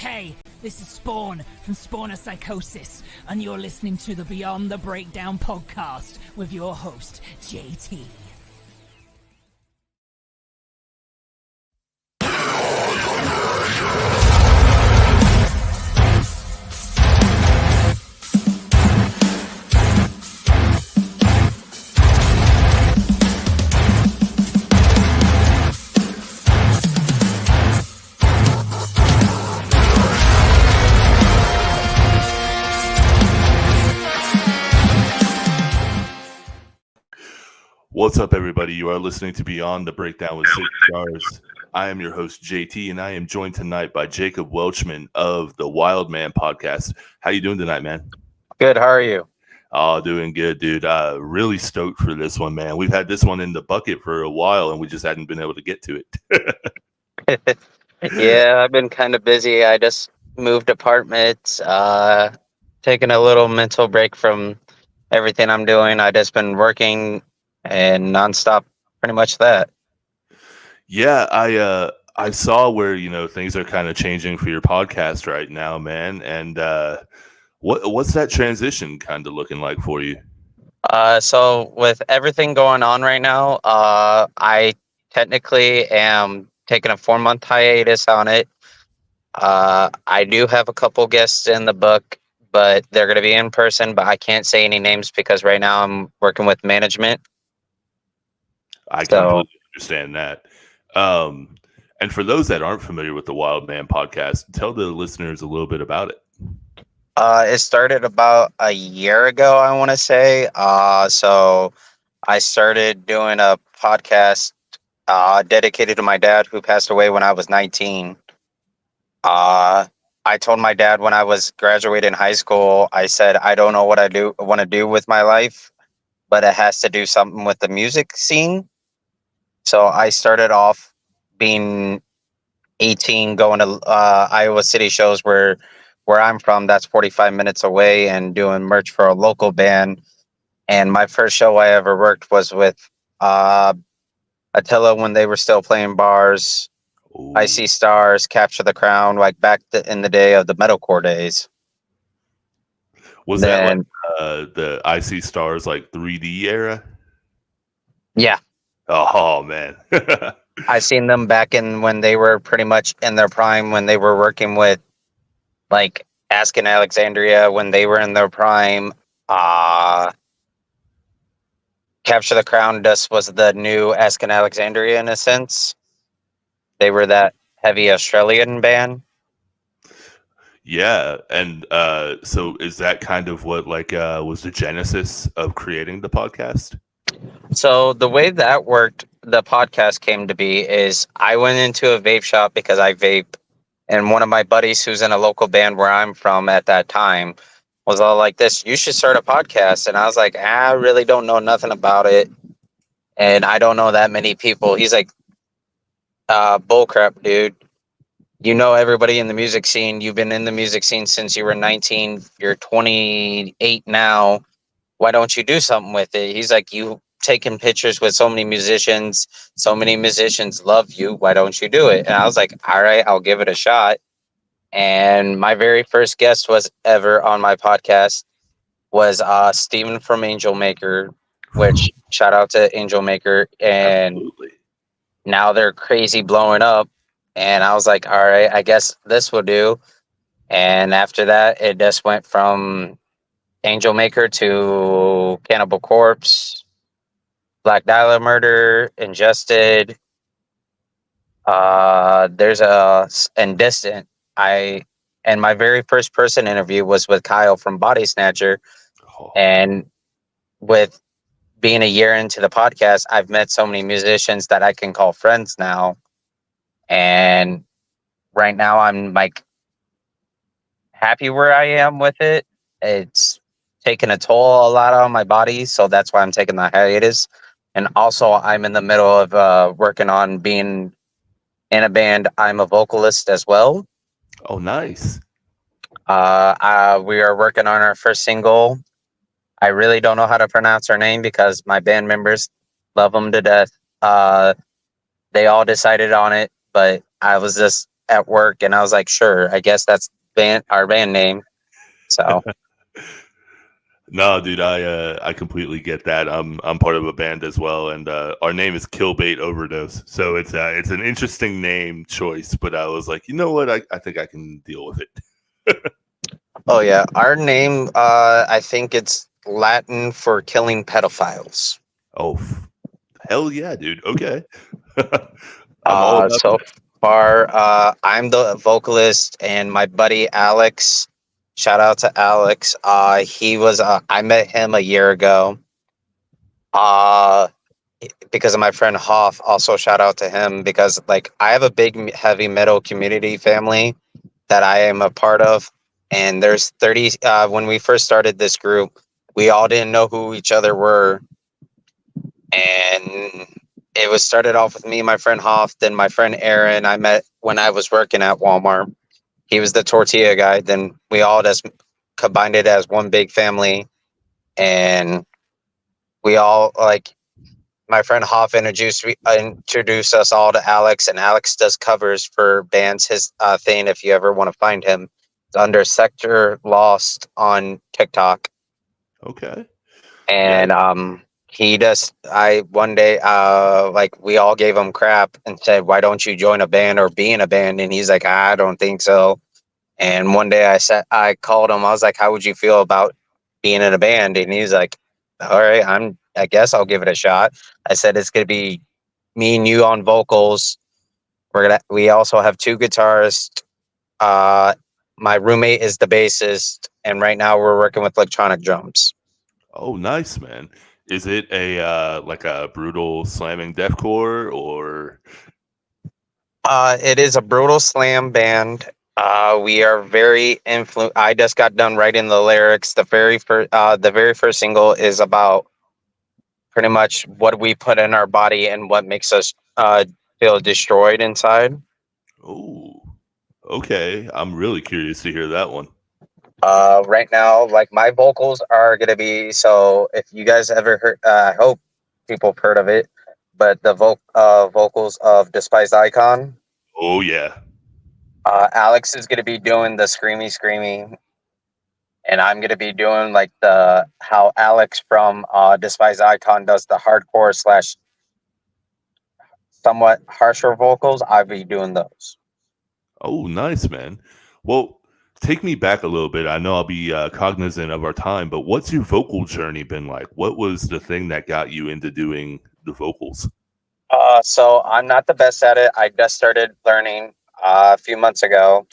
Hey, this is Spawn from Spawner Psychosis, and you're listening to the Beyond the Breakdown podcast with your host, JT. What's up, everybody? You are listening to Beyond the Breakdown with 6 Stars. I am your host, JT, and I am joined tonight by Jacob Welchman of the Wildman Podcast. How you doing tonight, man? Good. How are you? Oh, doing good, dude. Really stoked for this one, man. We've had this one in the bucket for a while, and we just hadn't been able to get to it. Yeah, I've been kind of busy. I just moved apartments, taking a little mental break from everything I'm doing. I just been working and nonstop, pretty much that. Yeah, I saw where things are kind of changing for your podcast right now, man. And what's that transition kind of looking like for you? So with everything going on right now, I technically am taking a 4-month hiatus on it. I do have a couple guests in the book, but they're going to be in person, but I can't say any names because right now I'm working with management. I completely understand that. And for those that aren't familiar with the Wildman Podcast, tell the listeners a little bit about it. It started about a year ago, I want to say. So I started doing a podcast dedicated to my dad, who passed away when I was 19. I told my dad when I was graduating high school, I said, I don't know what I want to do with my life, but it has to do something with the music scene. So I started off being 18, going to Iowa City shows where I'm from. That's 45 minutes away, and doing merch for a local band. And my first show I ever worked was with Attila when they were still playing bars. Ooh. Icy Stars, Capture the Crown, like back in the day of the metalcore days. Was that like the Icy Stars like 3D era? Yeah. Oh man. I seen them back in when they were pretty much in their prime, when they were working with like Askin Alexandria, when they were in their prime. Capture the Crown just was the new Askin Alexandria in a sense. They were that heavy Australian band. Yeah, and so is that kind of what was the genesis of creating the podcast? So the way that worked, the podcast came to be, is I went into a vape shop because I vape, and one of my buddies who's in a local band where I'm from at that time was all like this, you should start a podcast. And I was like, I really don't know nothing about it, and I don't know that many people. He's like, bullcrap, dude. You know everybody in the music scene. You've been in the music scene since you were 19. You're 28 now. Why don't you do something with it? He's like, you taking pictures with so many musicians love you. Why don't you do it? And I was like, all right, I'll give it a shot. And my very first guest was ever on my podcast was Steven from Angel Maker, which shout out to Angel Maker. And absolutely. Now they're crazy blowing up. And I was like, all right, I guess this will do. And after that, it just went from Angel Maker to Cannibal Corpse, Black Dialer Murder, Ingested. There's and Distant. And my very first person interview was with Kyle from Body Snatcher. Oh. And with being a year into the podcast, I've met so many musicians that I can call friends now. And right now I'm like happy where I am with it. It's taking a toll a lot on my body, so that's why I'm taking the hiatus. And also I'm in the middle of working on being in a band. I'm a vocalist as well. Oh, nice. We are working on our first single. I really don't know how to pronounce her name because my band members love them to death. They all decided on it, but I was just at work, and I was like, sure, I guess that's our band name. So No, dude, I completely get that. I'm part of a band as well, and our name is Killbait Overdose. So it's an interesting name choice, but I was like, you know what, I think I can deal with it. oh yeah, our name, I think it's Latin for killing pedophiles. Oh, hell yeah, dude. Okay. I'm all about So that. far, I'm the vocalist, and my buddy Alex. Shout out to Alex. He was. I met him a year ago. Uh, because of my friend Hoff. Also, shout out to him because like I have a big heavy metal community family that I am a part of, and there's 30. When we first started this group, we all didn't know who each other were, and it was started off with me, my friend Hoff, then my friend Aaron. I met when I was working at Walmart. He was the tortilla guy. Then we all just combined it as one big family, and we all like my friend Hoff introduced us all to Alex, and Alex does covers for bands. His thing, if you ever want to find him, is under Sector Lost on TikTok. Okay. And Yeah. he does. I one day, like we all gave him crap and said, "Why don't you join a band or be in a band?" And he's like, "I don't think so." And one day I called him. I was like, "How would you feel about being in a band?" And he's like, "All right, I guess I'll give it a shot." I said, "It's gonna be me and you on vocals. We also have two guitarists. Uh, my roommate is the bassist, and right now we're working with electronic drums." Oh, nice, man. Is it a like a brutal slamming deathcore or? It is a brutal slam band. We are very I just got done writing the lyrics. The very first single is about pretty much what we put in our body and what makes us feel destroyed inside. Oh, okay. I'm really curious to hear that one. Right now, like my vocals are gonna be so. If you guys ever heard, I hope people have heard of it. But the vocals of Despised Icon. Oh yeah. Alex is gonna be doing the screamy, and I'm gonna be doing like the how Alex from Despised Icon does the hardcore slash somewhat harsher vocals. I'll be doing those. Oh, nice, man. Well, take me back a little bit. I know I'll be cognizant of our time, but what's your vocal journey been like? What was the thing that got you into doing the vocals? So I'm not the best at it. I just started learning a few months ago.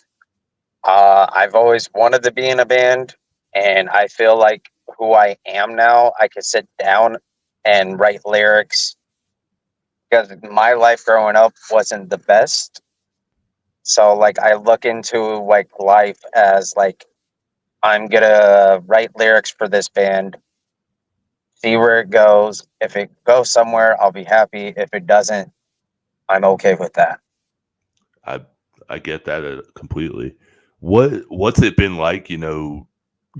I've always wanted to be in a band, and I feel like who I am now, I could sit down and write lyrics because my life growing up wasn't the best. So like I look into like life as like I'm gonna write lyrics for this band, see where it goes. If it goes somewhere, I'll be happy. If it doesn't, I'm okay with that. I I get that completely. What's it been like,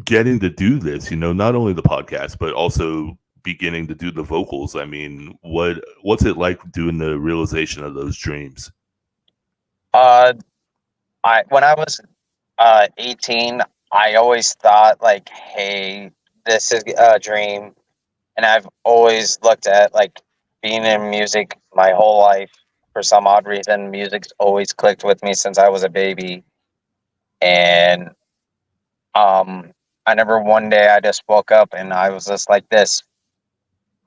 getting to do this, not only the podcast, but also beginning to do the vocals? I mean, what's it like doing the realization of those dreams? Uh, when I was 18, I always thought like, hey, this is a dream, and I've always looked at like being in music my whole life. For some odd reason, music's always clicked with me since I was a baby, and I never one day I just woke up and I was just like this.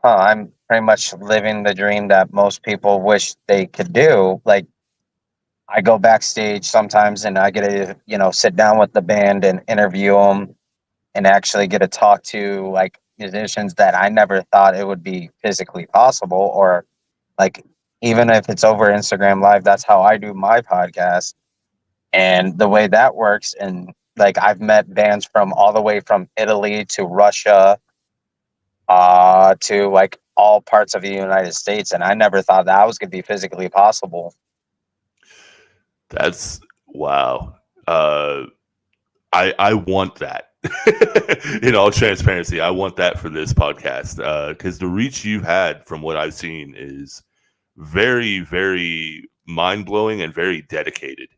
I'm pretty much living the dream that most people wish they could do. Like I go backstage sometimes and I get to, sit down with the band and interview them and actually get to talk to like musicians that I never thought it would be physically possible, or like even if it's over Instagram Live, that's how I do my podcast. And the way that works, and like I've met bands from all the way from Italy to Russia, to like all parts of the United States, and I never thought that was gonna be physically possible. That's wow. I want that. In all transparency, I want that for this podcast, because the reach you've had from what I've seen is very, very mind blowing and very dedicated.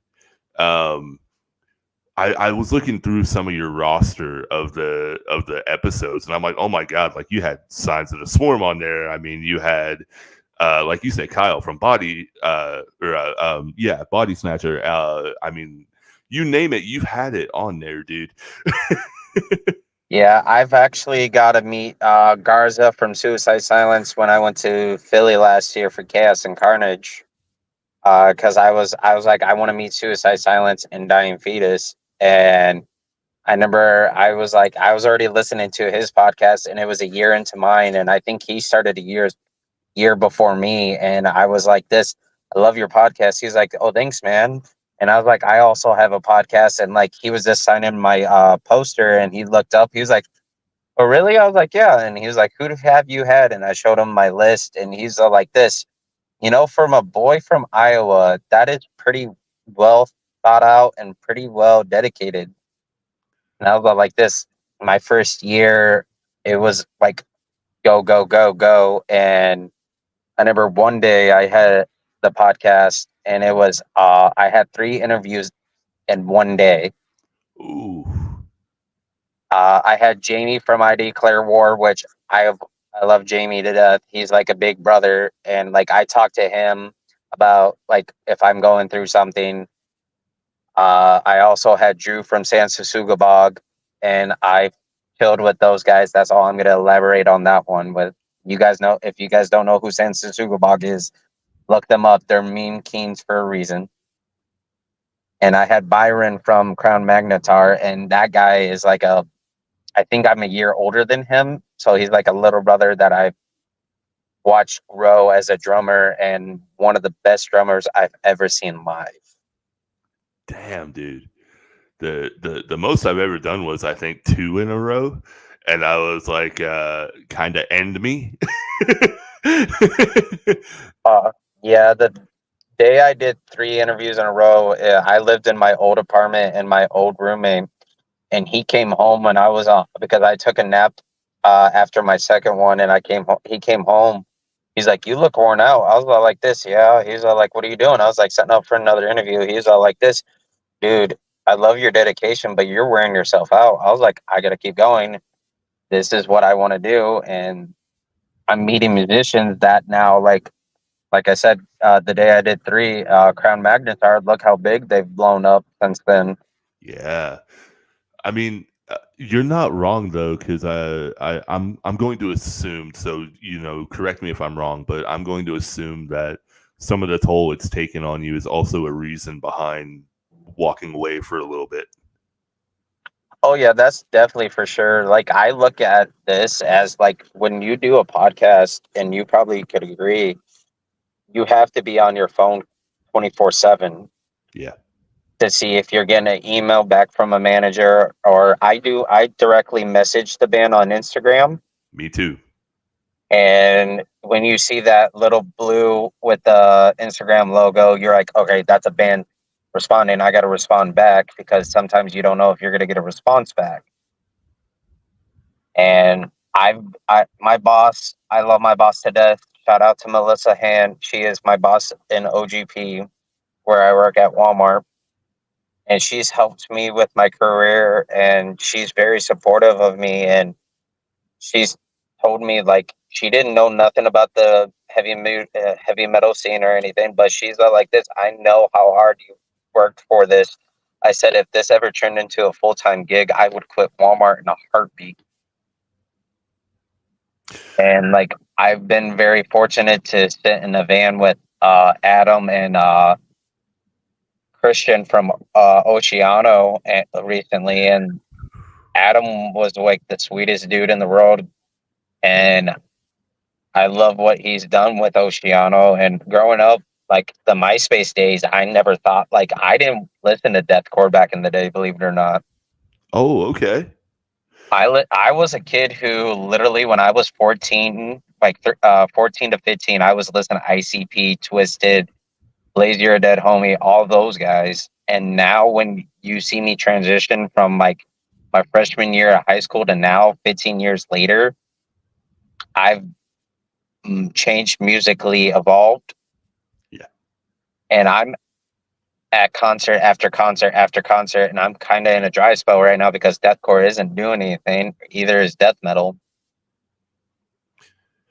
I was looking through some of your roster of the episodes, and I'm like, oh my god, like you had Signs of the Swarm on there. I mean, you had like you said, Kyle from Body Body Snatcher. I mean, you name it, you've had it on there, dude. Yeah, I've actually got to meet Garza from Suicide Silence when I went to Philly last year for Chaos and Carnage. Because I was like, I want to meet Suicide Silence and Dying Fetus, and I remember I was already listening to his podcast, and it was a year into mine, and I think he started a year before me, and I was like, this, I love your podcast. He's like, oh, thanks, man. And I was like, I also have a podcast, and like he was just signing my poster, and he looked up, he was like, oh, really? I was like, yeah. And he was like, who have you had? And I showed him my list, and he's like, this, from a boy from Iowa, that is pretty well thought out and pretty well dedicated. And I was like, this, my first year, it was like, go, go, go, go. And I remember one day I had the podcast, and it was, I had 3 interviews in one day. Ooh. I had Jamie from I Declare War, which I love Jamie to death. He's like a big brother, and like I talk to him about like if I'm going through something. I also had Drew from Sansa Bog, and I chilled with those guys. That's all I'm going to elaborate on that one. With you guys know, if you guys don't know who Sansa Bog is, look them up. They're meme kings for a reason. And I had Byron from Crown Magnetar, and that guy is like I think I'm a year older than him. So he's like a little brother that I've watched grow as a drummer, and one of the best drummers I've ever seen live. Damn, dude. The most I've ever done was I think 2 in a row, and I was like, kind of end me. Yeah, the day I did 3 interviews in a row, I lived in my old apartment, and my old roommate, and he came home when I was on, because I took a nap after my second one, and he came home. He's like, you look worn out. I was all like this. Yeah. He's all like, what are you doing? I was like, setting up for another interview. He's all like this, dude, I love your dedication, but you're wearing yourself out. I was like, I got to keep going. This is what I want to do. And I'm meeting musicians that now, like I said, the day I did 3, Crown Magnetar, look how big they've blown up since then. Yeah. I mean, you're not wrong though, because I'm going to assume. So correct me if I'm wrong, but I'm going to assume that some of the toll it's taken on you is also a reason behind walking away for a little bit. Oh yeah, that's definitely for sure. Like I look at this as like when you do a podcast, and you probably could agree, you have to be on your phone 24/7. Yeah. To see if you're getting an email back from a manager, or I directly message the band on Instagram. Me too. And when you see that little blue with the Instagram logo, you're like, okay, that's a band responding. I got to respond back, because sometimes you don't know if you're going to get a response back. And my boss, I love my boss to death. Shout out to Melissa Hand. She is my boss in OGP, where I work at Walmart. And she's helped me with my career, and she's very supportive of me. And she's told me like she didn't know nothing about the heavy metal scene or anything, but she's like this. I know how hard you worked for this. I said, if this ever turned into a full-time gig, I would quit Walmart in a heartbeat. And like I've been very fortunate to sit in a van with Adam and Christian from Oceano recently, and Adam was like the sweetest dude in the world, and I love what he's done with Oceano. And growing up, like the MySpace days, I never thought, like I didn't listen to deathcore back in the day, believe it or not. Oh, okay. I was a kid who literally, when I was 14, 14 to 15, I was listening to ICP, Twisted, Blaze You're a Dead Homie, all those guys. And now when you see me transition from like my freshman year of high school to now, 15 years later, I've changed, musically evolved. Yeah. And at concert after concert after concert, and I'm kind of in a dry spell right now because deathcore isn't doing anything. Either is death metal,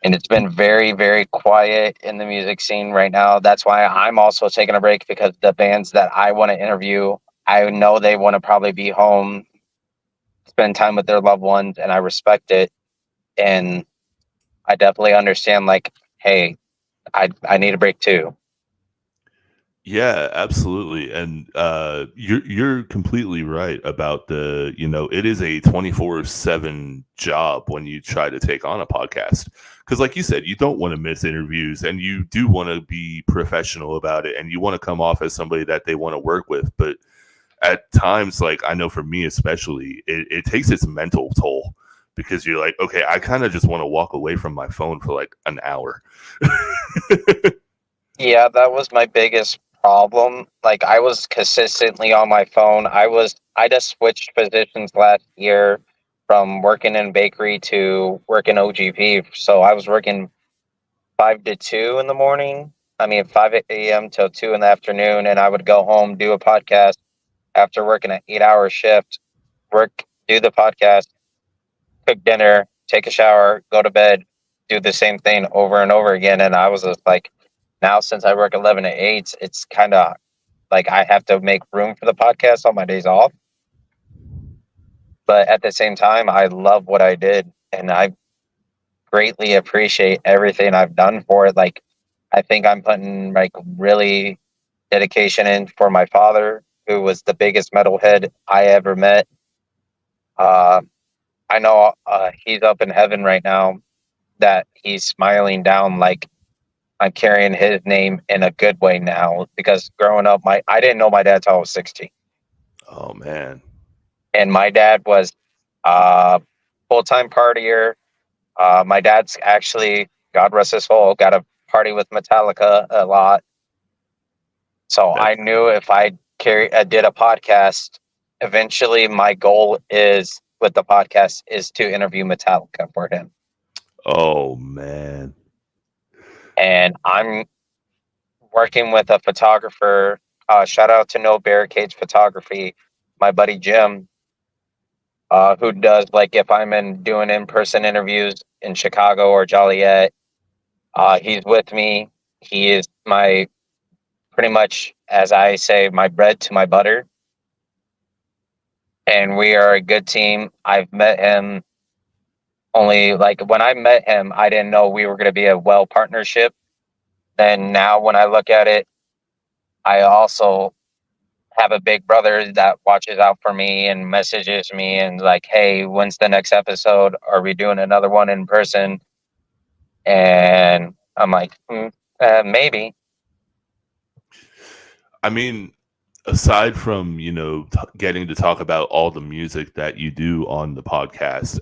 and it's been very, very quiet in the music scene right now. That's why I'm also taking a break, because the bands that I want to interview, I know they want to probably be home, spend time with their loved ones, and I respect it. And I definitely understand, like, hey, I need a break too. Yeah, absolutely. And you're completely right about the, it is a 24/7 job when you try to take on a podcast. Because like you said, you don't want to miss interviews, and you do want to be professional about it, and you want to come off as somebody that they want to work with. But at times, like I know for me especially, it takes its mental toll, because you're like, okay, I kind of just want to walk away from my phone for like an hour. Yeah, that was my biggest problem. Like, I was consistently on my phone. I just switched positions last year from working in bakery to working OGP. So I was working 5 to 2 in the morning. I mean, 5 a.m. till 2 in the afternoon. And I would go home, do a podcast after working an 8-hour shift, do the podcast, cook dinner, take a shower, go to bed, do the same thing over and over again. And I was just like, now since I work 11 to 8, it's kind of like I have to make room for the podcast on my days off. But at the same time, I love what I did, and I greatly appreciate everything I've done for it. Like, I think I'm putting like really dedication in for my father, who was the biggest metalhead I ever met. I know he's up in heaven right now, that he's smiling down, like I'm carrying his name in a good way now, because growing up, I didn't know my dad till I was 16. Oh man. And my dad was a full-time partier. My dad's actually, God rest his soul, got a party with Metallica a lot. So I knew if I did a podcast, eventually my goal is with the podcast is to interview Metallica for him. Oh man. And I'm working with a photographer. Shout out to No Barricades Photography, my buddy Jim, who does, like, if I'm doing in-person interviews in Chicago or Joliet, he's with me. He is my, pretty much, as I say, my bread to my butter. And we are a good team. I've met him only, like, when I met him, I didn't know we were going to be a well partnership. And now when I look at it, I also have a big brother that watches out for me and messages me and like, hey, when's the next episode? Are we doing another one in person? And I'm like, maybe. I mean, aside from, getting to talk about all the music that you do on the podcast,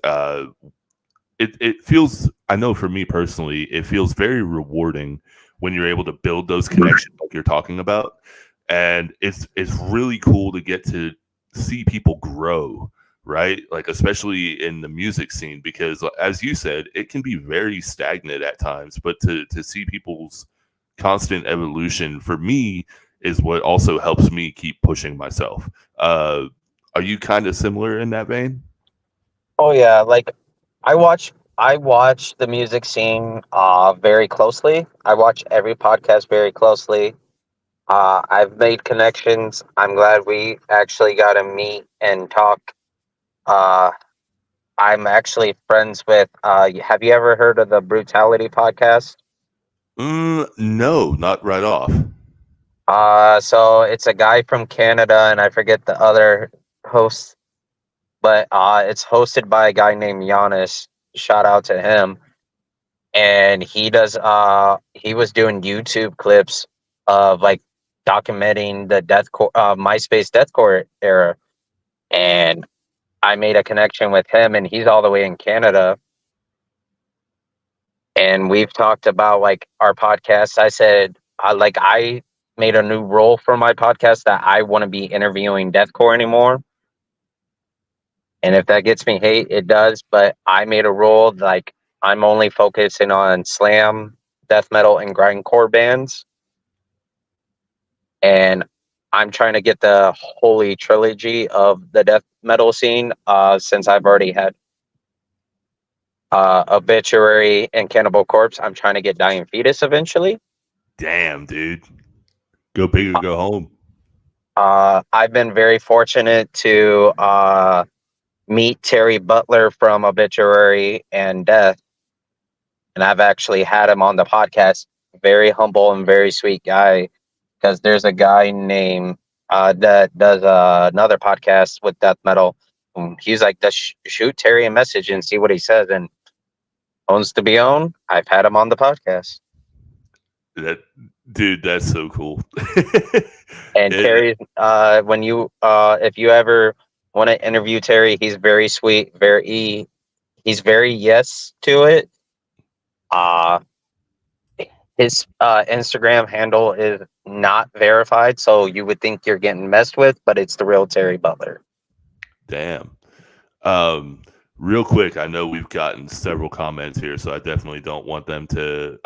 it feels, I know for me personally, it feels very rewarding when you're able to build those connections like you're talking about. And it's really cool to get to see people grow, right? Like, especially in the music scene, because as you said, it can be very stagnant at times, but to see people's constant evolution, for me, is what also helps me keep pushing myself. Are you kind of similar in that vein? Oh yeah, like I watch the music scene very closely. I watch every podcast very closely. I've made connections. I'm glad we actually got to meet and talk. I'm actually friends with, have you ever heard of the Brutality podcast? No, not right off. So it's a guy from Canada, and I forget the other host, but it's hosted by a guy named Giannis. Shout out to him. And he was doing YouTube clips of like documenting the deathcore, MySpace deathcore era. And I made a connection with him, and he's all the way in Canada. And we've talked about like our podcast. I said, I made a new role for my podcast that I want to be interviewing deathcore anymore. And if that gets me hate, it does. But I made a role like I'm only focusing on slam, death metal, and grindcore bands. And I'm trying to get the holy trilogy of the death metal scene. Since I've already had Obituary and Cannibal Corpse, I'm trying to get Dying Fetus eventually. Damn, dude. Go big or go home. I've been very fortunate to meet Terry Butler from Obituary and Death, and I've actually had him on the podcast. Very humble and very sweet guy. Because there's a guy named that does another podcast with death metal. He's like, just shoot Terry a message and see what he says. And owns to be owned. I've had him on the podcast. Dude, that's so cool. And Terry, when you if you ever want to interview Terry, he's very sweet, he's very yes to it. His Instagram handle is not verified, so you would think you're getting messed with, but it's the real Terry Butler. Damn. Real quick, I know we've gotten several comments here, so I definitely don't want them to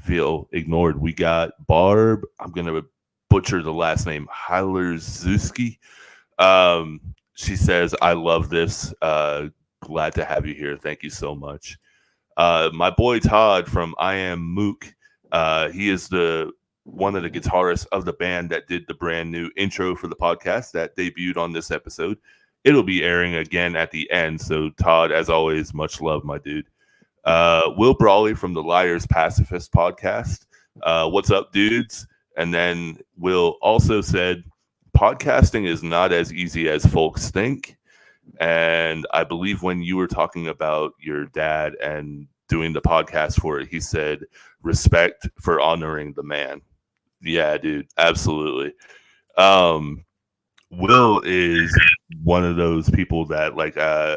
feel ignored. We got Barb. I'm going to butcher the last name, Heiler-Zuski. She says, I love this. Glad to have you here. Thank you so much. My boy Todd from I Am Mook. He is one of the guitarists of the band that did the brand new intro for the podcast that debuted on this episode. It'll be airing again at the end. So Todd, as always, much love, my dude. Will Brawley from the Liars Pacifist podcast. What's up, dudes? And then Will also said, podcasting is not as easy as folks think. And I believe when you were talking about your dad and doing the podcast for it, he said, respect for honoring the man. Yeah, dude, absolutely. Will is one of those people that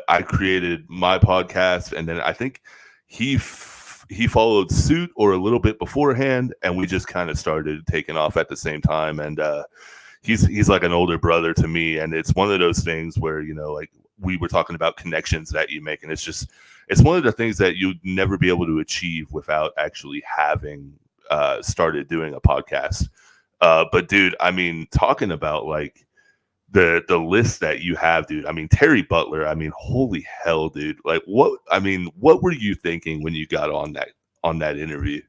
I created my podcast, and then I think he followed suit or a little bit beforehand, and we just kind of started taking off at the same time. And he's like an older brother to me, and it's one of those things where, like we were talking about connections that you make, and it's one of the things that you'd never be able to achieve without actually having started doing a podcast. But dude, I mean, talking about like the list that you have, dude. I mean, Terry Butler. I mean, holy hell, dude. Like, what were you thinking when you got on that interview?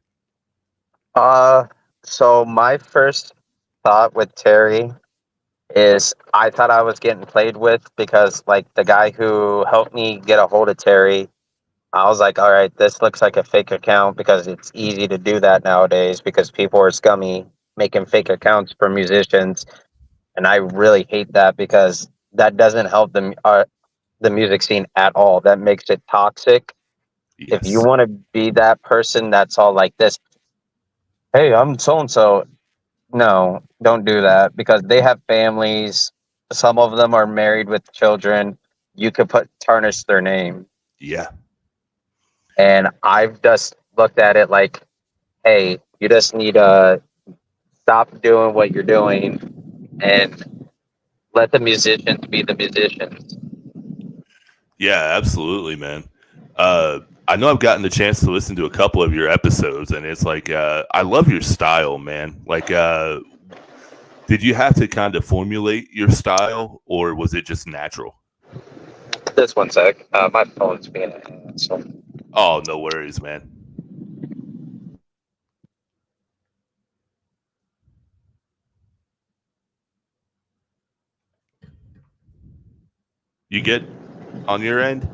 So my first thought with Terry is I thought I was getting played with, because like the guy who helped me get a hold of Terry, I was like, all right, this looks like a fake account, because it's easy to do that nowadays because people are scummy making fake accounts for musicians. And I really hate that, because that doesn't help the music scene at all. That makes it toxic. Yes. If you want to be that person that's all like this, hey, I'm so-and-so. No, don't do that, because they have families. Some of them are married with children. You could tarnish their name. Yeah. And I've just looked at it like, hey, you just need to stop doing what you're doing and let the musicians be the musicians. Yeah, absolutely, man. I know I've gotten the chance to listen to a couple of your episodes, and it's like, I love your style, man. Like, did you have to kind of formulate your style, or was it just natural? Just one sec. My phone's being an asshole. Oh, no worries, man. You good on your end?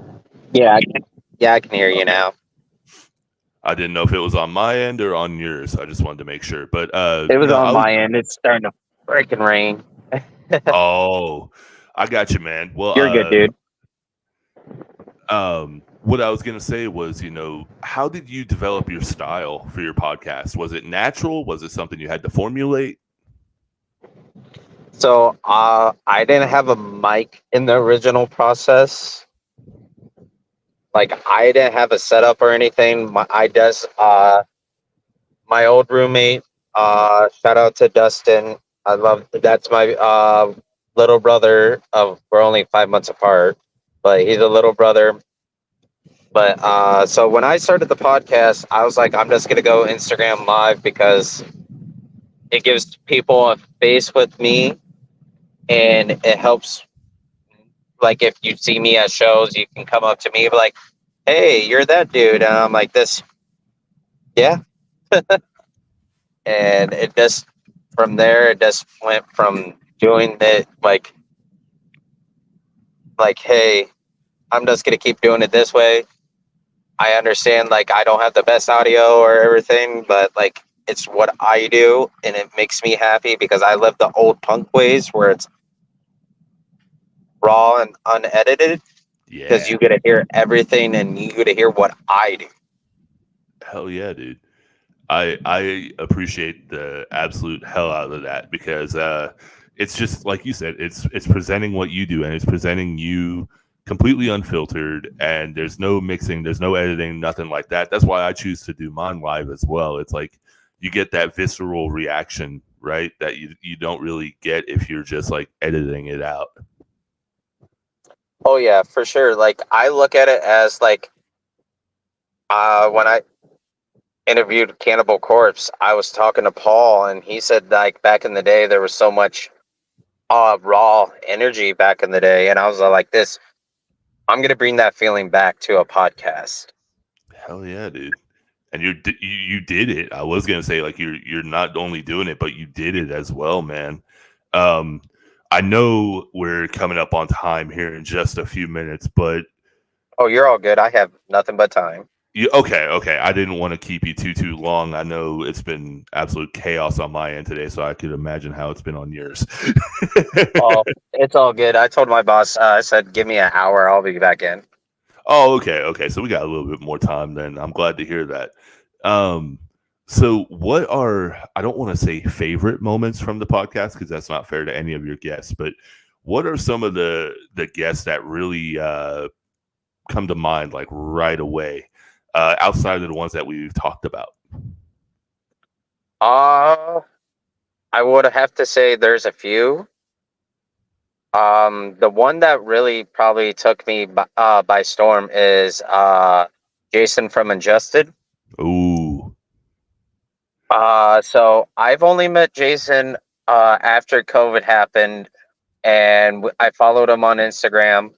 Yeah, I can hear you now. I didn't know if it was on my end or on yours. I just wanted to make sure. But it was on my end. It's starting to freaking rain. Oh, I got you, man. Well, you're good, dude. What I was gonna say was, how did you develop your style for your podcast? Was it natural? Was it something you had to formulate? So I didn't have a mic in the original process. Like, I didn't have a setup or anything. My old roommate, shout out to Dustin. That's my little brother. We're only 5 months apart, but he's a little brother. But so when I started the podcast, I was like, I'm just gonna go Instagram live, because it gives people a face with me, and it helps. Like if you see me at shows, you can come up to me and be like, "Hey, you're that dude," and I'm like, "This, yeah." And it just from there, it just went from doing it like, "Hey, I'm just gonna keep doing it this way." I understand, like, I don't have the best audio or everything, but like, it's what I do, and it makes me happy because I live the old punk ways where it's raw and unedited. Because Yeah. you get to hear everything, and you get to hear what I do. Hell yeah, dude. I appreciate the absolute hell out of that because it's just like you said, it's presenting what you do and it's presenting you completely unfiltered and there's no mixing, there's no editing, nothing like that. That's why I choose to do mine live as well. It's like you get that visceral reaction, right? That you don't really get if you're just like editing it out. Oh yeah, for sure. Like I look at it as like when I interviewed Cannibal Corpse, I was talking to Paul, and he said like back in the day there was so much raw energy back in the day, and I was like, "This, I'm gonna bring that feeling back to a podcast." Hell yeah, dude. And you did it. I was gonna say like you're not only doing it, but you did it as well, man. Um, I know we're coming up on time here in just a few minutes, but Oh, you're all good. I have nothing but time. okay. I didn't want to keep you too long. I know it's been absolute chaos on my end today, so I could imagine how it's been on yours. Oh, it's all good. I told my boss, I said, "Give me an hour. I'll be back in." Oh, okay. So we got a little bit more time then. I'm glad to hear that. Um, so what are, I don't want to say favorite moments from the podcast because that's not fair to any of your guests, but what are some of the guests that really come to mind like right away outside of the ones that we've talked about? I would have to say there's a few. The one that really probably took me by storm is Jason from Ingested. Ooh, So I've only met Jason after COVID happened, and I followed him on Instagram,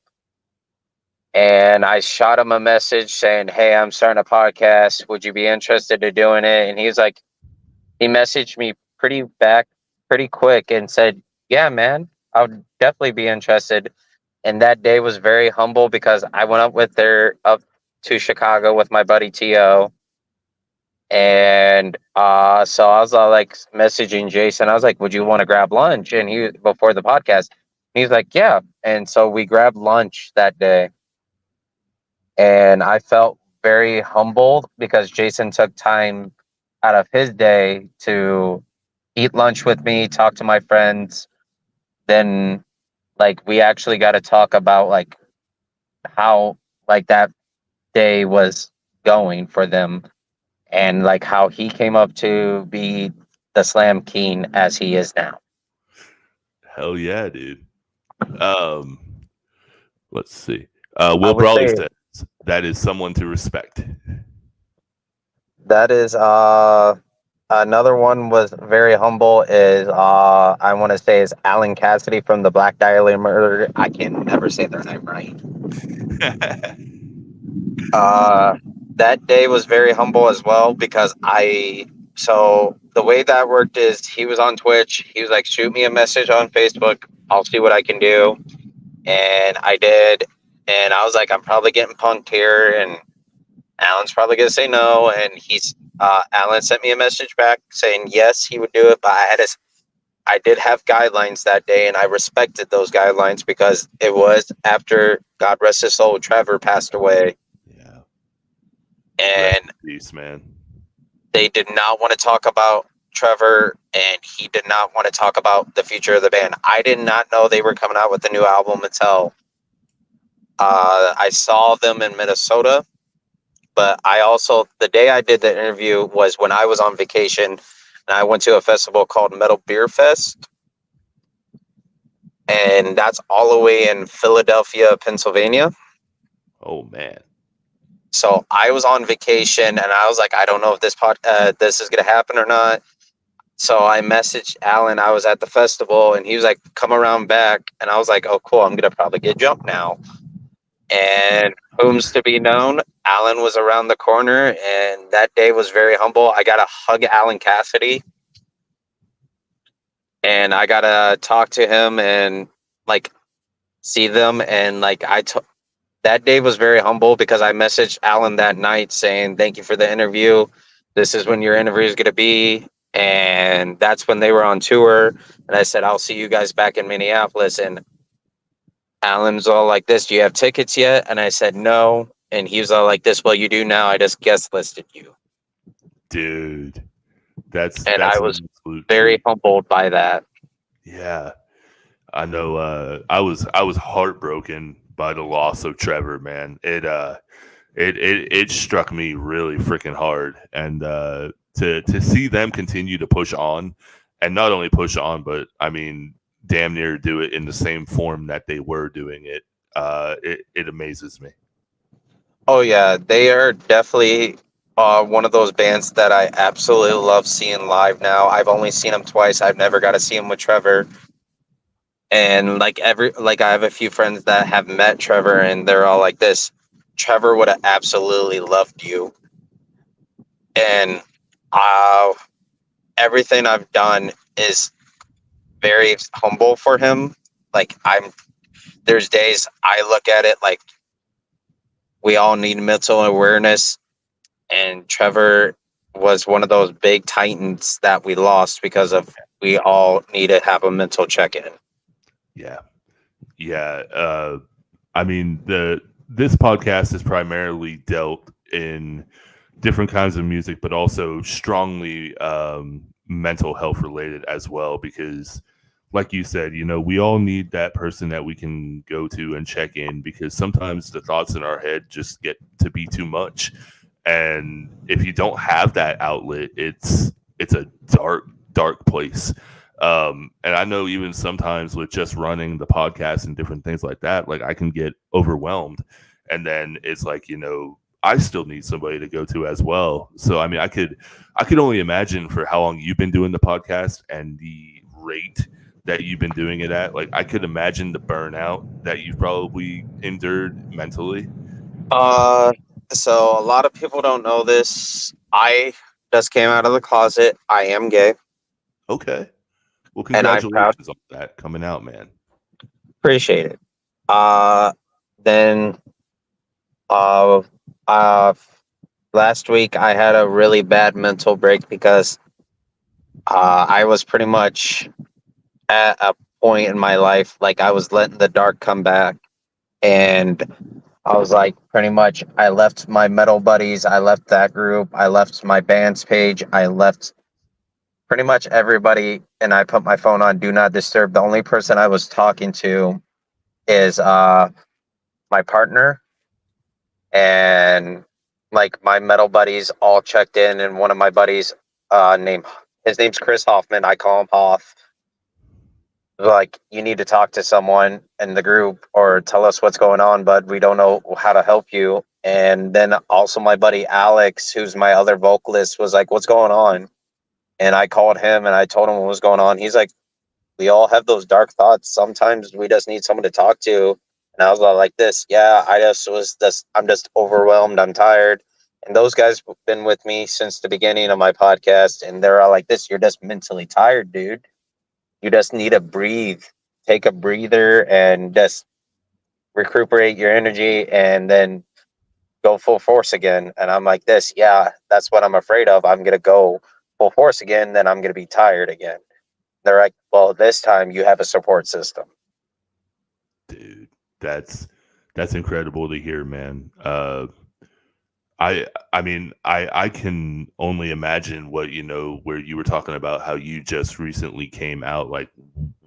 and I shot him a message saying, "Hey, I'm starting a podcast. Would you be interested in doing it?" And he messaged me pretty quick and said, "Yeah, man, I would definitely be interested." And that day was very humble because I went up to Chicago with my buddy Tio. And so I was like messaging Jason. I was like, "Would you want to grab lunch?" And he before the podcast, he's like, "Yeah." And so we grabbed lunch that day. And I felt very humbled because Jason took time out of his day to eat lunch with me, talk to my friends. Then like we actually got to talk about like how like that day was going for them, and like how he came up to be the slam king as he is now. hell yeah, dude. Um, let's see. I Will would Brawley say says that is someone to respect. that is another one was very humble is I want to say is Alan Cassidy from the Black Dahlia Murder. I can never say their name right. That day was very humble as well because so the way that worked is he was on Twitch. He was like, "Shoot me a message on Facebook. I'll see what I can do." And I did. And I was like, "I'm probably getting punked here, and Alan's probably gonna say no." And Alan sent me a message back saying yes, he would do it, but I did have guidelines that day, and I respected those guidelines because it was after, God rest his soul, Trevor passed away. Yeah. And Peace, man. they did not want to talk about Trevor, and he did not want to talk about the future of the band. I did not know they were coming out with a new album until I saw them in Minnesota. But the day I did the interview was when I was on vacation, and I went to a festival called Metal Beer Fest. And that's all the way in Philadelphia, Pennsylvania. Oh man. So I was on vacation, and I was like, I don't know if this is going to happen or not. So I messaged Alan. I was at the festival, and he was like, "Come around back." And I was like, "Oh, cool. I'm gonna probably get jumped now." And whom's to be known? Alan was around the corner, and that day was very humble. I got to hug Alan Cassidy, and I got to talk to him and like see them. And like that day was very humble because I messaged Alan that night saying, "Thank you for the interview. This is when your interview is going to be." And that's when they were on tour. And I said, "I'll see you guys back in Minneapolis." And Alan's all like this, "Do you have tickets yet?" And I said, "No." And he was all like this, "Well, you do now. I just guest listed you." Dude, that's I an was absolute very treat. humbled by that. Yeah, I know. I was heartbroken by the loss of Trevor, man. It struck me really freaking hard, and to see them continue to push on, and not only push on, but I mean, damn near do it in the same form that they were doing it. It amazes me. Oh yeah, they are definitely one of those bands that I absolutely love seeing live now. I've only seen them twice. I've never got to see them with Trevor. And I have a few friends that have met Trevor, and they're all like this. Trevor would have absolutely loved you. And uh, everything I've done is very humble for him. Like there's days I look at it like we all need mental awareness, and Trevor was one of those big titans that we lost because of we all need to have a mental check-in. Yeah, yeah. I mean, this podcast is primarily dealt in different kinds of music, but also strongly mental health related as well. Because, like you said, we all need that person that we can go to and check in. Because sometimes the thoughts in our head just get to be too much, and if you don't have that outlet, it's a dark place. And I know even sometimes with just running the podcast and different things like that, like I can get overwhelmed. And then it's like, I still need somebody to go to as well. So, I mean, I could only imagine for how long you've been doing the podcast and the rate that you've been doing it at. Like, I could imagine the burnout that you've probably endured mentally. So a lot of people don't know this. I just came out of the closet. I am gay. Okay. Well, And I'm proud. congratulations on that coming out, man. Appreciate it. Then uh uh last week I had a really bad mental break because I was pretty much at a point in my life like I was letting the dark come back, and I was like pretty much I left my metal buddies, I left that group, I left my band's page, I left pretty much everybody, and I put my phone on do not disturb. The only person I was talking to is my partner, and like my metal buddies all checked in, and one of my buddies his name's Chris Hoffman, I call him Hoff, like, "You need to talk to someone in the group or tell us what's going on, bud. We don't know how to help you." And then also my buddy Alex, who's my other vocalist, was like, "What's going on?" And I called him and I told him what was going on. He's like, "We all have those dark thoughts. Sometimes we just need someone to talk to." And I was like this, "Yeah, I'm just overwhelmed. I'm tired." And those guys have been with me since the beginning of my podcast. And they're all like this, "You're just mentally tired, dude. You just need to breathe, take a breather and just recuperate your energy and then go full force again." And I'm like this, "Yeah, that's what I'm afraid of. I'm going to go full force again. Then I'm going to be tired again." They're like, "Well, this time you have a support system." Dude, that's incredible to hear, man. I mean, I can only imagine what, where you were talking about how you just recently came out, like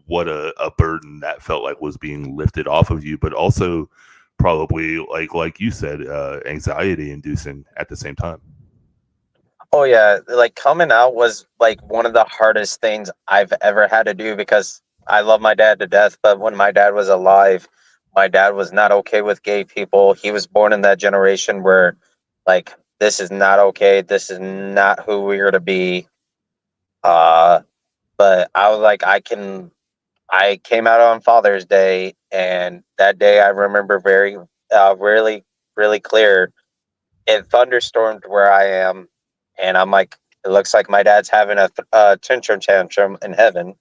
what a burden that felt like was being lifted off of you, but also probably like you said, anxiety inducing at the same time. Oh yeah, like coming out was like one of the hardest things I've ever had to do because I love my dad to death, but when my dad was alive, my dad was not okay with gay people. He was born in that generation where like this is not okay. This is not who we are to be. But I was like, I came out on Father's Day, and that day I remember very, really, really clear. It thunderstormed where I am, and I'm like, it looks like my dad's having a tantrum in heaven.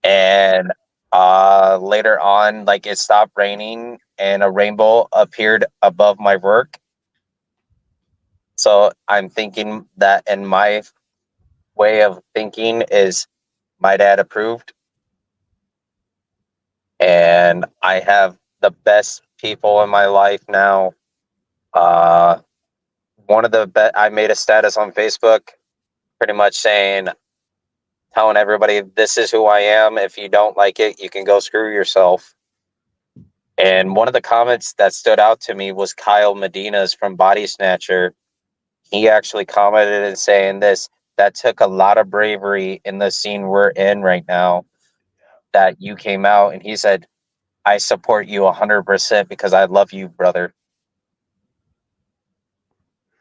And later on, like it stopped raining, and a rainbow appeared above my work. So I'm thinking that, in my way of thinking, is my dad approved, and I have the best people in my life now. Uh, one of the I made a status on Facebook, pretty much saying, telling everybody, this is who I am. If you don't like it, you can go screw yourself. And one of the comments that stood out to me was Kyle Medina's from Body Snatcher. He actually commented and saying this: that took a lot of bravery in the scene we're in right now, that you came out. And he said, I support you 100% because I love you, brother.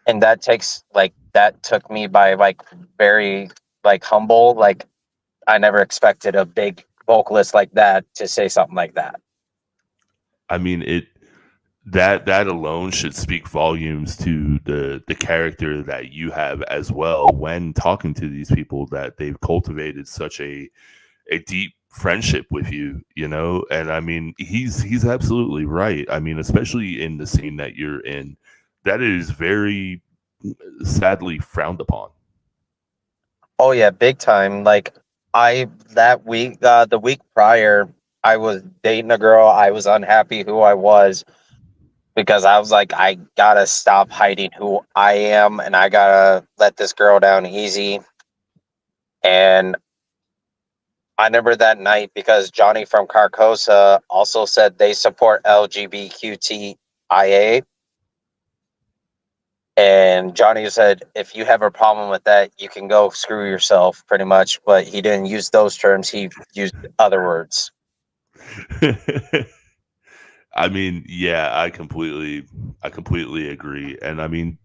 And that took me by very humble. Like, I never expected a big vocalist like that to say something like that. I mean, that alone should speak volumes to the character that you have as well when talking to these people, that they've cultivated such a deep friendship with you, you know. And I mean, he's absolutely right. I mean, especially in the scene that you're in, that is very sadly frowned upon. Oh yeah, big time. Like, that week, the week prior, I was dating a girl. I was unhappy who I was, because I was like, I gotta stop hiding who I am, and I gotta let this girl down easy. And I remember that night, because Johnny from Carcosa also said they support LGBTQIA. And Johnny said, if you have a problem with that, you can go screw yourself, pretty much. But he didn't use those terms. He used other words. I mean, yeah, I completely agree. And I mean,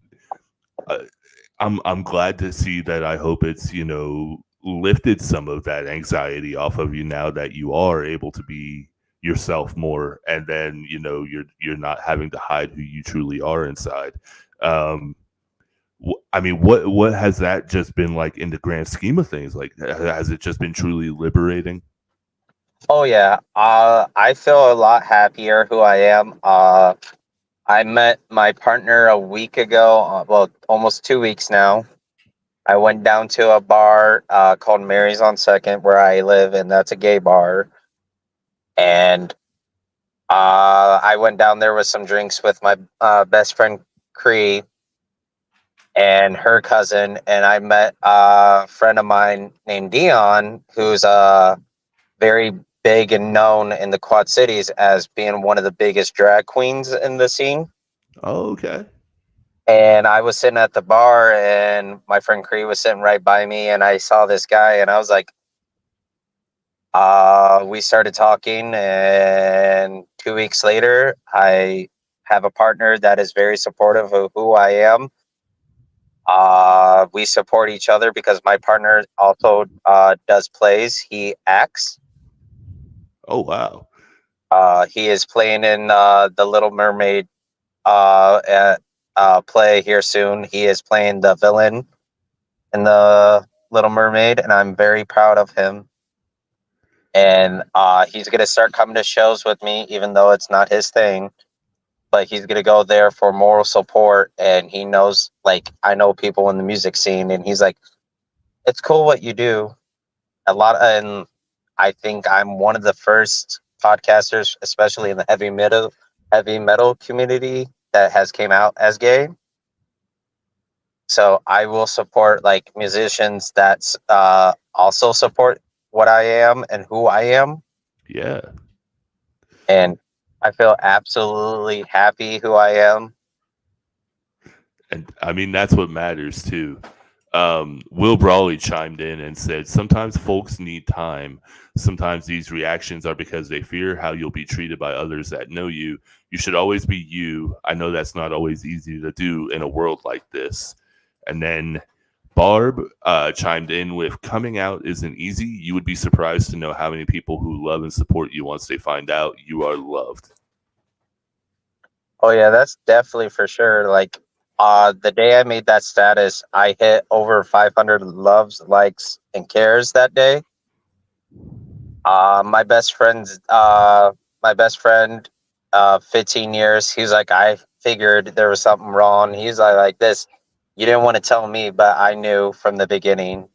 I'm glad to see that. I hope it's, you know, lifted some of that anxiety off of you now that you are able to be yourself more, and then, you know, you're not having to hide who you truly are inside. I mean, what has that just been like in the grand scheme of things? Like, has it just been truly liberating? Oh yeah, I feel a lot happier who I am. I met my partner a week ago. Well, almost 2 weeks now. I went down to a bar called Mary's on Second, where I live, and that's a gay bar. And I went down there with some drinks with my best friend Cree and her cousin, and I met a friend of mine named Dion, who's very big and known in the Quad Cities as being one of the biggest drag queens in the scene. Oh, okay. And I was sitting at the bar, and my friend Cree was sitting right by me, and I saw this guy, and I was like, we started talking, and 2 weeks later, I have a partner that is very supportive of who I am. We support each other because my partner also does plays. He acts. Oh, wow. He is playing in the Little Mermaid play here soon. He is playing the villain in the Little Mermaid, and I'm very proud of him. And he's going to start coming to shows with me, even though it's not his thing. But he's going to go there for moral support. And he knows, like, I know people in the music scene, and he's like, it's cool what you do. And I think I'm one of the first podcasters, especially in the heavy metal community, that has came out as gay. So I will support like musicians that also support what I am and who I am. Yeah. And I feel absolutely happy who I am. And I mean, that's what matters too. Will Brawley chimed in and said, sometimes folks need time. Sometimes these reactions are because they fear how you'll be treated by others that know you. You should always be you. I know that's not always easy to do in a world like this. And then Barb chimed in with, coming out isn't easy. You would be surprised to know how many people who love and support you once they find out you are loved. Oh yeah, that's definitely for sure. Like, the day I made that status, I hit over 500 loves, likes, and cares that day. My best friend's, my best friend, 15 years. He's like, I figured there was something wrong. He's like this. You didn't want to tell me, but I knew from the beginning.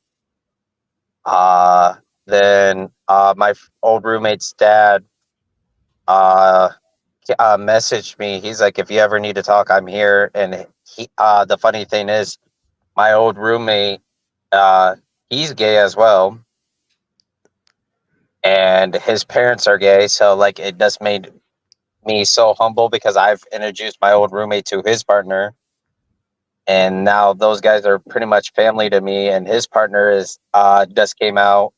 Then my old roommate's dad messaged me. He's like, if you ever need to talk, I'm here. And he, the funny thing is, my old roommate, he's gay as well, and his parents are gay. So like, it just made me so humble because I've introduced my old roommate to his partner, and now those guys are pretty much family to me. And his partner is just came out,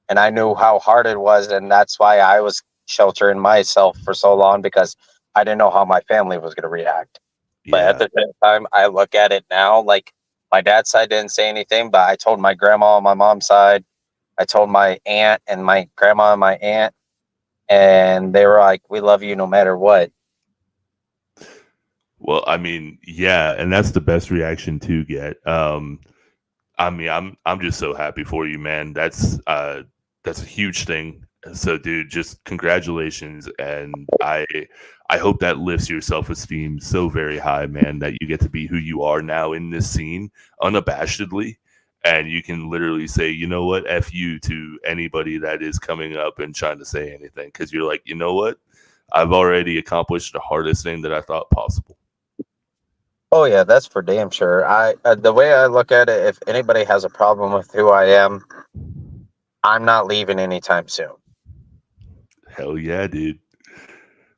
and I knew how hard it was, and that's why I was sheltering myself for so long, because I didn't know how my family was going to react. But at the same time, I look at it now, like, my dad's side didn't say anything, but I told my grandma on my mom's side, I told my aunt and my grandma and my aunt, and they were like, we love you no matter what. Well, I mean, yeah, and that's the best reaction to get. I mean, I'm just so happy for you, man. That's a huge thing. So, dude, just congratulations, and I hope that lifts your self-esteem so very high, man, that you get to be who you are now in this scene unabashedly, and you can literally say, you know what, F you to anybody that is coming up and trying to say anything, because you're like, you know what, I've already accomplished the hardest thing that I thought possible. Oh yeah, that's for damn sure. The way I look at it, if anybody has a problem with who I am, I'm not leaving anytime soon. Hell yeah, dude.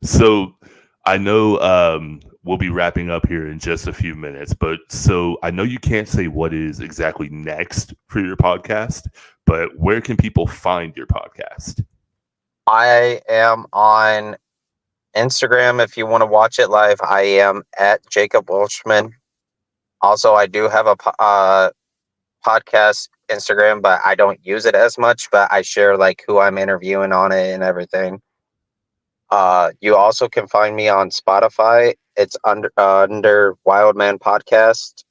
So I know we'll be wrapping up here in just a few minutes, but so I know you can't say what is exactly next for your podcast, but where can people find your podcast? I am on Instagram. If you want to watch it live, I am at Jacob Welchman. Also, I do have a podcast Instagram, but I don't use it as much, but I share like who I'm interviewing on it and everything. You also can find me on Spotify. It's under Wildman Podcast.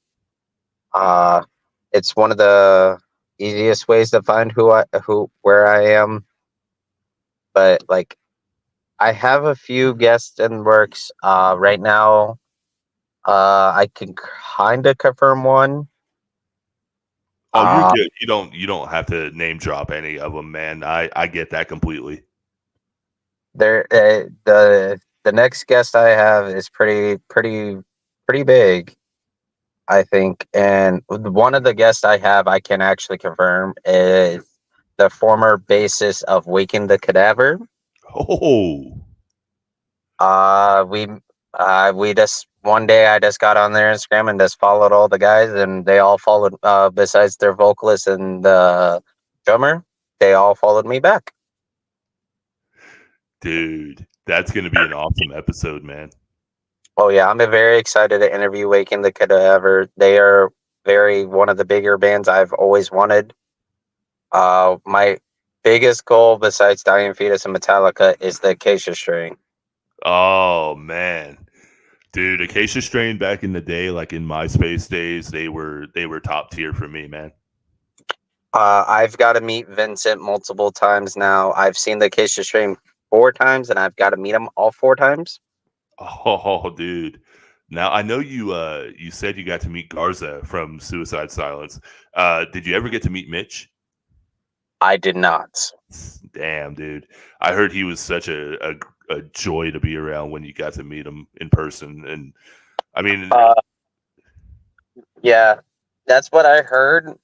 It's one of the easiest ways to find where I am. But like, I have a few guests in works right now. I can kind of confirm one. Oh, you're good. You don't have to name drop any of them, man. I get that completely. The next guest I have is pretty big, I think. And one of the guests I have, I can actually confirm, is the former bassist of Waking the Cadaver. Oh. We just one day I just got on their Instagram and just followed all the guys, and they all followed. Besides their vocalist and the drummer, they all followed me back. Dude, that's gonna be an awesome episode, man. Oh yeah, I'm very excited to interview Waking the Cadaver. They are one of the bigger bands I've always wanted. My biggest goal besides Dying Fetus and Metallica is the Acacia Strain. Oh man, dude, Acacia Strain back in the day, like in MySpace days, they were top tier for me, man. I've got to meet Vincent multiple times now. I've seen the Acacia Strain 4 times, and I've got to meet him all 4 times. Oh, dude. Now I know you said you got to meet Garza from Suicide Silence. Did you ever get to meet Mitch? I did not. Damn, dude. I heard he was such a joy to be around when you got to meet him in person. And I mean, yeah, that's what I heard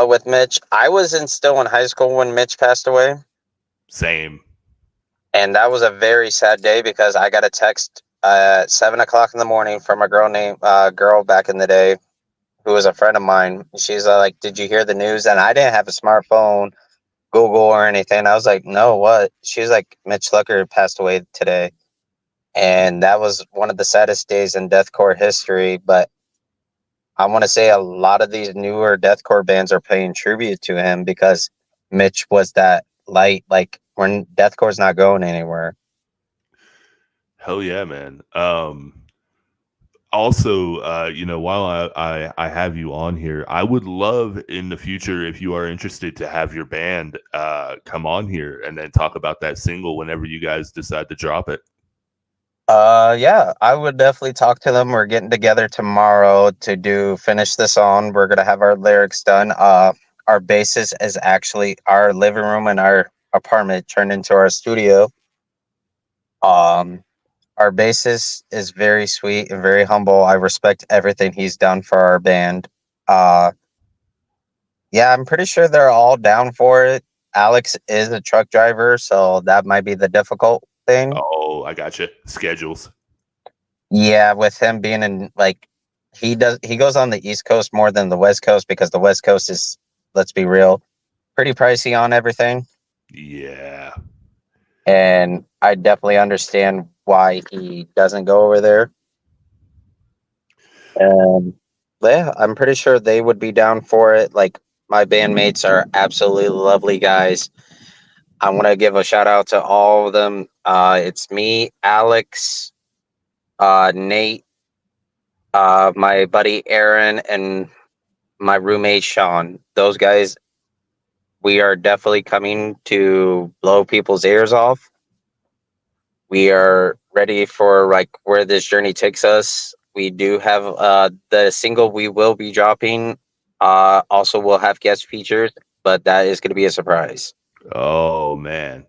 with Mitch. I was still in high school when Mitch passed away. Same. And that was a very sad day because I got a text at 7:00 in the morning from a girl back in the day who was a friend of mine. She's like, "Did you hear the news?" And I didn't have a smartphone, Google or anything. I was like, "No, what?" She's like, "Mitch Lucker passed away today." And that was one of the saddest days in deathcore history. But I want to say a lot of these newer deathcore bands are paying tribute to him because Mitch was that light. Like when deathcore's not going anywhere. Hell yeah, man. Also, while I have you on here, I would love in the future, if you are interested, to have your band come on here and then talk about that single whenever you guys decide to drop it. Yeah, I would definitely talk to them. We're getting together tomorrow to finish the song. We're gonna have our lyrics done. Our basis is actually our living room and our apartment turned into our studio. Um, our bassist is very sweet and very humble. I respect everything he's done for our band. Uh, yeah, I'm pretty sure they're all down for it. Alex is a truck driver, so that might be the difficult thing. Oh, I gotcha. Schedules. Yeah, with him being in like he goes on the East Coast more than the West Coast because the West Coast is, let's be real, pretty pricey on everything. Yeah. And I definitely understand why he doesn't go over there. Yeah, I'm pretty sure they would be down for it. Like my bandmates are absolutely lovely guys. I want to give a shout out to all of them. It's me, Alex, Nate, my buddy Aaron, and my roommate Sean. Those guys, we are definitely coming to blow people's ears off. We are ready for like where this journey takes us. We do have the single we will be dropping. Also, we'll have guest features, but that is going to be a surprise. Oh man.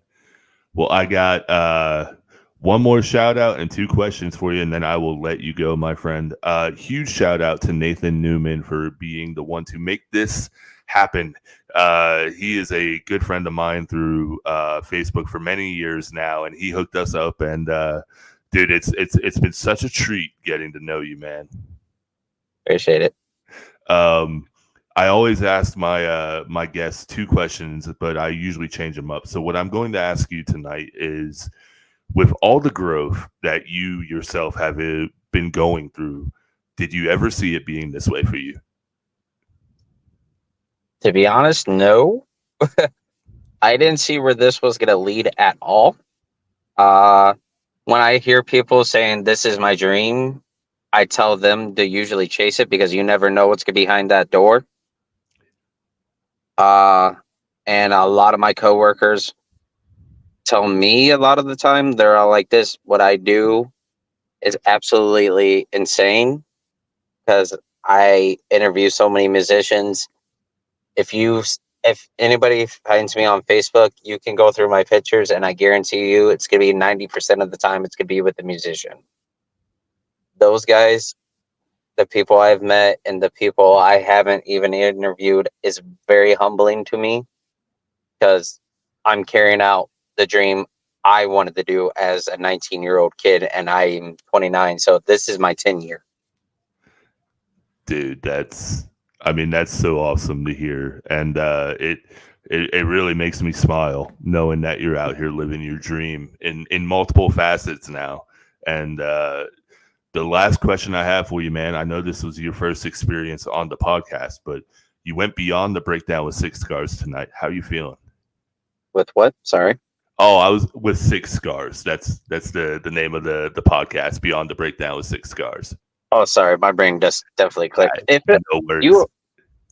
Well, I got one more shout out and two questions for you, and then I will let you go, my friend. Huge shout out to Nathan Newman for being the one to make this happen. He is a good friend of mine through Facebook for many years now, and he hooked us up. And dude, it's been such a treat getting to know you, man. Appreciate it. I always ask my guests two questions, but I usually change them up. So what I'm going to ask you tonight is, with all the growth that you yourself have been going through, did you ever see it being this way for you? To be honest, no. I didn't see where this was going to lead at all. When I hear people saying this is my dream, I tell them to usually chase it because you never know what's behind that door. And a lot of my coworkers tell me a lot of the time, they're all like, this, what I do is absolutely insane because I interview so many musicians. If anybody finds me on Facebook, you can go through my pictures and I guarantee you it's going to be 90% of the time it's going to be with the musician. Those guys, the people I've met and the people I haven't even interviewed, is very humbling to me because I'm carrying out the dream I wanted to do as a 19-year-old kid, and I'm 29, so this is my 10 year. Dude, that's so awesome to hear, and it really makes me smile knowing that you're out here living your dream in multiple facets now. And the last question I have for you, man, I know this was your first experience on the podcast, but you went beyond the breakdown with 6 Scars tonight. How are you feeling? With what? Sorry. Oh, I was with 6 Scars. That's the name of the podcast, Beyond the Breakdown with 6 Scars. Oh, sorry, my brain just definitely clicked. No worries.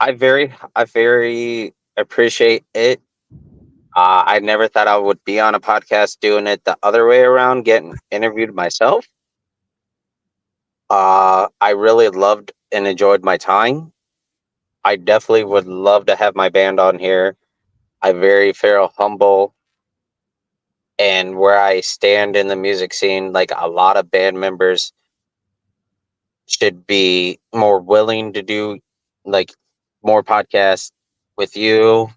I very appreciate it. I never thought I would be on a podcast doing it the other way around, getting interviewed myself. I really loved and enjoyed my time. I definitely would love to have my band on here. I very feel humble. And where I stand in the music scene, like a lot of band members should be more willing to do like more podcasts with you.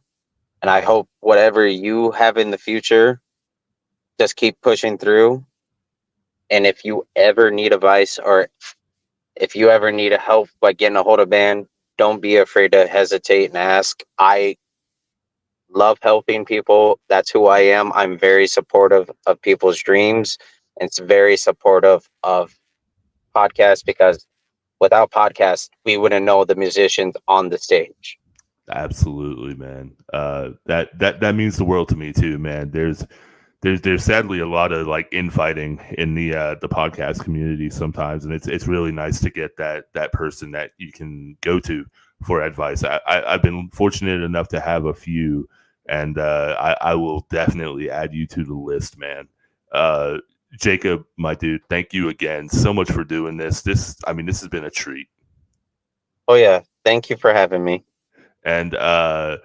And I hope whatever you have in the future, just keep pushing through. And if you ever need advice or if you ever need help by getting a hold of band, don't be afraid to hesitate and ask. I love helping people. That's who I am. I'm very supportive of people's dreams. And it's very supportive of podcasts because without podcasts, we wouldn't know the musicians on the stage. Absolutely, man. That means the world to me too, man. There's sadly a lot of like infighting in the podcast community sometimes, and it's really nice to get that person that you can go to for advice. I've been fortunate enough to have a few, and I will definitely add you to the list, man. Jacob, my dude, thank you again so much for doing this. This has been a treat. Oh yeah, thank you for having me. And I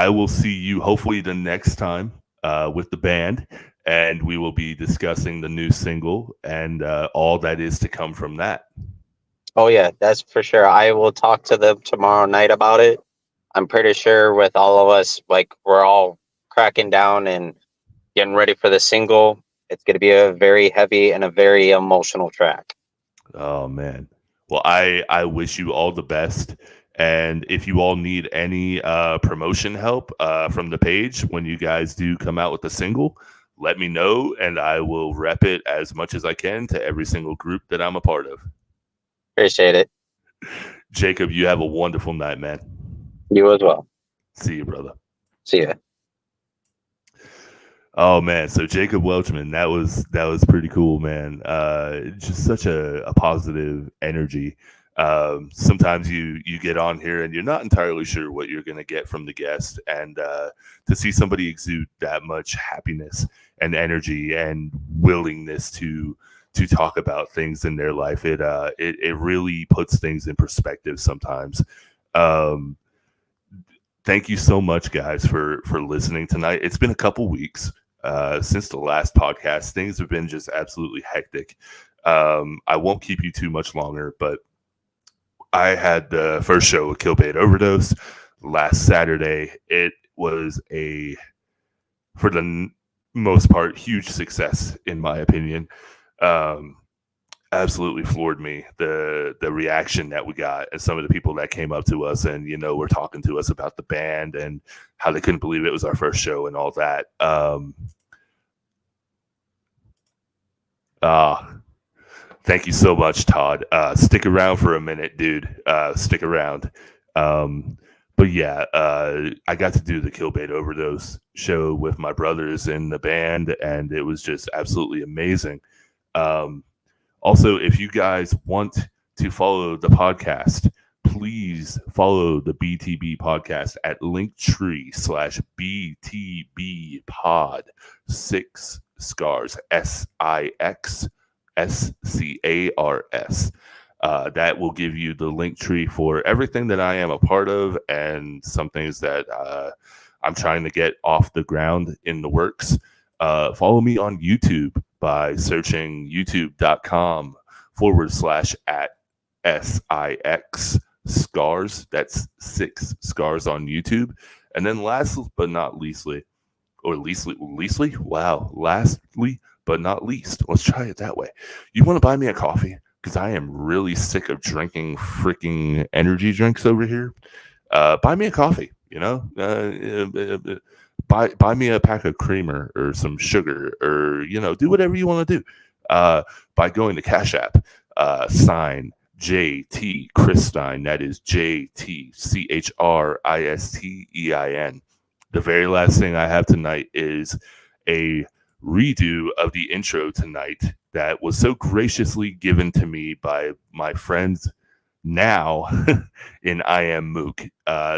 will see you hopefully the next time with the band, and we will be discussing the new single and all that is to come from that. Oh yeah, that's for sure. I will talk to them tomorrow night about it. I'm pretty sure with all of us, like, we're all cracking down and getting ready for the single. It's going to be a very heavy and a very emotional track. Oh man. Well, I wish you all the best. And if you all need any promotion help from the page when you guys do come out with the single, let me know, and I will rep it as much as I can to every single group that I'm a part of. Appreciate it. Jacob, you have a wonderful night, man. You as well. See you, brother. See ya. Oh man, so Jacob Welchman, that was pretty cool, man. Just such a positive energy. Sometimes you get on here and you're not entirely sure what you're going to get from the guest, and to see somebody exude that much happiness and energy and willingness to talk about things in their life, it really puts things in perspective sometimes. Thank you so much, guys, for listening tonight. It's been a couple weeks since the last podcast. Things have been just absolutely hectic. I won't keep you too much longer, but I had the first show with Killbait Overdose last Saturday. It was for the most part, huge success, in my opinion. Absolutely floored me, the reaction that we got, and some of the people that came up to us and were talking to us about the band and how they couldn't believe it was our first show and all that. Thank you so much, Todd. Stick around for a minute, dude. Stick around. But yeah, I got to do the Killbait Overdose show with my brothers in the band, and it was just absolutely amazing. Also, if you guys want to follow the podcast, please follow the BTB podcast at linktree/BTB pod 6 scars SIXSCARS. That will give you the link tree for everything that I am a part of and some things that I'm trying to get off the ground in the works. Follow me on YouTube by searching youtube.com/@SIX scars. That's 6 scars on YouTube. And then lastly but not leastly, lastly but not least, let's try it that way. You want to buy me a coffee? Because I am really sick of drinking freaking energy drinks over here. Buy me a coffee, buy me a pack of creamer or some sugar, or do whatever you want to do by going to Cash App, sign JT Christine. That is JTCHRISTEIN. The very last thing I have tonight is a redo of the intro tonight that was so graciously given to me by my friends now in I Am Mook.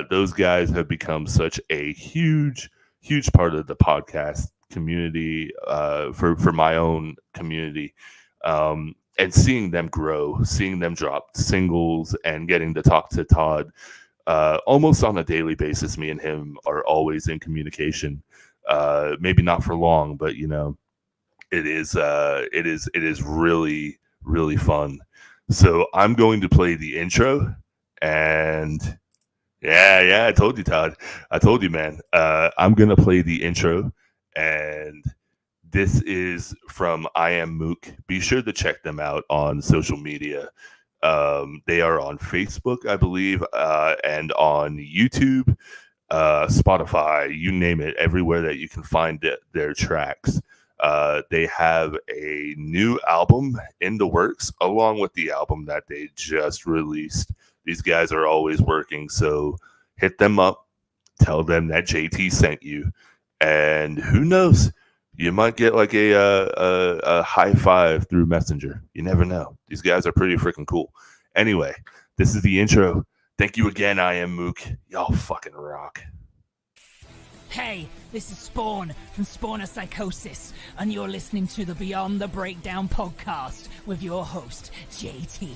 Those guys have become such a huge part of the podcast community, for my own community, and seeing them grow, seeing them drop singles, and getting to talk to Todd almost on a daily basis. Me and him are always in communication. Maybe not for long, but it is really, really fun. So I'm going to play the intro, and yeah, I told you, Todd. I told you, man. I'm going to play the intro, and this is from I Am Mook. Be sure to check them out on social media. They are on Facebook, I believe, and on YouTube, Spotify, you name it, everywhere that you can find their tracks. They have a new album in the works, along with the album that they just released. These guys are always working, so hit them up. Tell them that JT sent you, and who knows, you might get like a high five through Messenger. You never know. These guys are pretty freaking cool. Anyway, this is the intro. Thank you again. I am Mook. Y'all fucking rock. Hey, this is Spawn from Spawner Psychosis, and you're listening to the Beyond the Breakdown podcast with your host, JT.